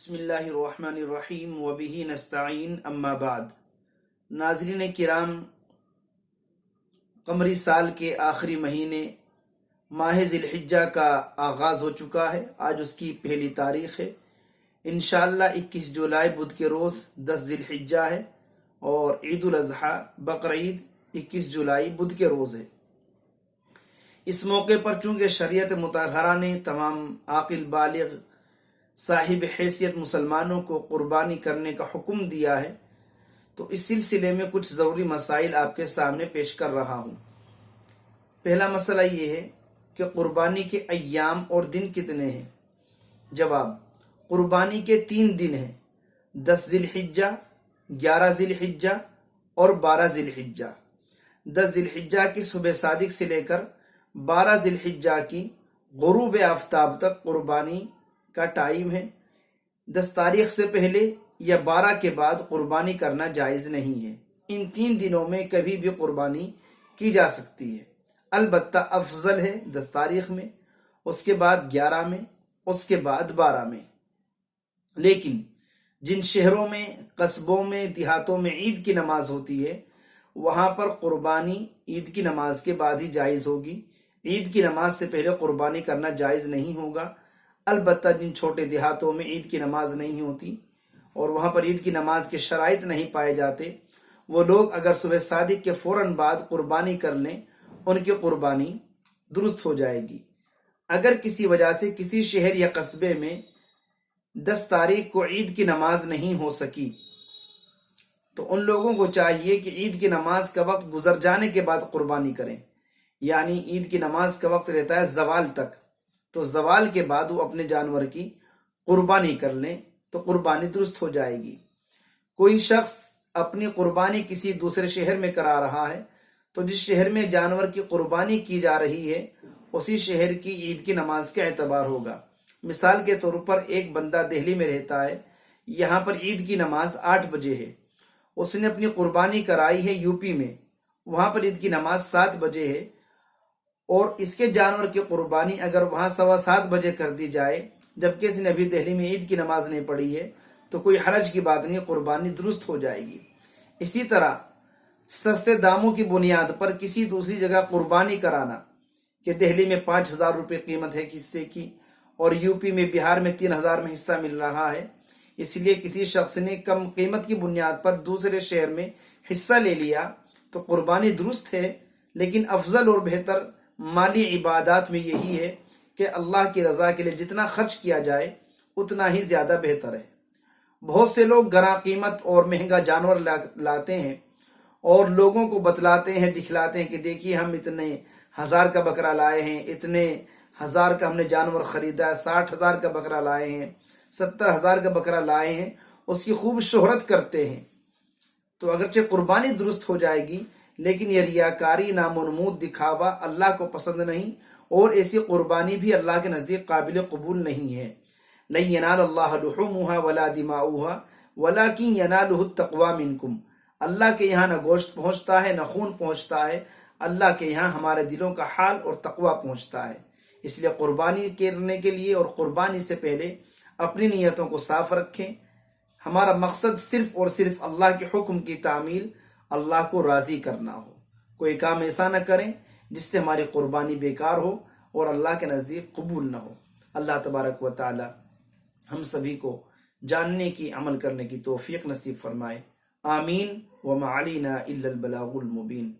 بسم اللہ الرحمن الرحیم وبہ نستعین اما بعد۔ ناظرین کرام، قمری سال کے آخری مہینے ماہ ذی الحجہ کا آغاز ہو چکا ہے۔ آج اس کی پہلی تاریخ ہے۔ انشاءاللہ 21 جولائی بدھ کے روز 10 ذی الحجہ ہے اور عید الاضحیٰ بقرعید 21 جولائی بدھ کے روز ہے۔ اس موقع پر چونکہ شریعت مطہرہ نے تمام عاقل بالغ صاحب حیثیت مسلمانوں کو قربانی کرنے کا حکم دیا ہے، تو اس سلسلے میں کچھ ضروری مسائل آپ کے سامنے پیش کر رہا ہوں۔ پہلا مسئلہ یہ ہے کہ قربانی کے ایام اور دن کتنے ہیں؟ جواب: قربانی کے 3 دن ہیں، 10 ذی الحجہ، 11 ذی الحجہ اور 12 ذی الحجہ۔ 10 ذی الحجہ کی صبح صادق سے لے کر 12 ذی الحجہ کی غروب آفتاب تک قربانی کا ٹائم ہے۔ 10 تاریخ سے پہلے یا 12 کے بعد قربانی کرنا جائز نہیں ہے۔ ان 3 دنوں میں کبھی بھی قربانی کی جا سکتی ہے، البتہ افضل ہے 10 تاریخ میں، اس کے بعد 11 میں، اس کے بعد 12 میں۔ لیکن جن شہروں میں، قصبوں میں، دیہاتوں میں عید کی نماز ہوتی ہے، وہاں پر قربانی عید کی نماز کے بعد ہی جائز ہوگی۔ عید کی نماز سے پہلے قربانی کرنا جائز نہیں ہوگا۔ البتہ جن چھوٹے دیہاتوں میں عید کی نماز نہیں ہوتی اور وہاں پر عید کی نماز کے شرائط نہیں پائے جاتے، وہ لوگ اگر صبح صادق کے فوراً بعد قربانی کر لیں، ان کی قربانی درست ہو جائے گی۔ اگر کسی وجہ سے کسی شہر یا قصبے میں 10 تاریخ کو عید کی نماز نہیں ہو سکی، تو ان لوگوں کو چاہیے کہ عید کی نماز کا وقت گزر جانے کے بعد قربانی کریں، یعنی عید کی نماز کا وقت رہتا ہے زوال تک، تو زوال کے بعد وہ اپنے جانور کی قربانی کر لیں تو قربانی درست ہو جائے گی۔ کوئی شخص اپنی قربانی کسی دوسرے شہر میں کرا رہا ہے، تو جس شہر میں جانور کی قربانی کی جا رہی ہے، اسی شہر کی عید کی نماز کا اعتبار ہوگا۔ مثال کے طور پر ایک بندہ دہلی میں رہتا ہے، یہاں پر عید کی نماز 8 بجے ہے، اس نے اپنی قربانی کرائی ہے یو پی میں، وہاں پر عید کی نماز 7 بجے ہے، اور اس کے جانور کی قربانی اگر وہاں 7:15 بجے کر دی جائے، جبکہ اس نے ابھی دہلی میں عید کی نماز نہیں پڑھی ہے، تو کوئی حرج کی بات نہیں، قربانی درست ہو جائے گی۔ اسی طرح سستے داموں کی بنیاد پر کسی دوسری جگہ قربانی کرانا، کہ دہلی میں 5,000 روپے قیمت ہے حصے کی اور یو پی میں، بہار میں 3,000 میں حصہ مل رہا ہے، اس لیے کسی شخص نے کم قیمت کی بنیاد پر دوسرے شہر میں حصہ لے لیا، تو قربانی درست ہے، لیکن افضل اور بہتر مالی عبادات میں یہی ہے کہ اللہ کی رضا کے لیے جتنا خرچ کیا جائے اتنا ہی زیادہ بہتر ہے۔ بہت سے لوگ گراں قیمت اور مہنگا جانور لاتے ہیں اور لوگوں کو بتلاتے ہیں، دکھلاتے ہیں کہ دیکھیے ہم اتنے 1,000 کا بکرا لائے ہیں، اتنے 1,000 کا ہم نے جانور خریدا ہے، 60,000 کا بکرا لائے ہیں، 70,000 کا بکرا لائے ہیں، اس کی خوب شہرت کرتے ہیں۔ تو اگرچہ قربانی درست ہو جائے گی، لیکن یہ ریاکاری، نام و نمود، دکھاوا اللہ کو پسند نہیں، اور ایسی قربانی بھی اللہ کے نزدیک قابل قبول نہیں ہے۔ لن ینال اللہ لحومها ولا دماؤها ولکن ینالہ التقوی منکم۔ اللہ کے یہاں نہ گوشت پہنچتا ہے، نہ خون پہنچتا ہے، اللہ کے یہاں ہمارے دلوں کا حال اور تقوی پہنچتا ہے۔ اس لیے قربانی کرنے کے لیے اور قربانی سے پہلے اپنی نیتوں کو صاف رکھیں۔ ہمارا مقصد صرف اور صرف اللہ کے حکم کی تعمیل، اللہ کو راضی کرنا ہو۔ کوئی کام ایسا نہ کریں جس سے ہماری قربانی بیکار ہو اور اللہ کے نزدیک قبول نہ ہو۔ اللہ تبارک و تعالی ہم سبھی کو جاننے کی، عمل کرنے کی توفیق نصیب فرمائے۔ آمین۔ وما علینا الا البلاغ المبین۔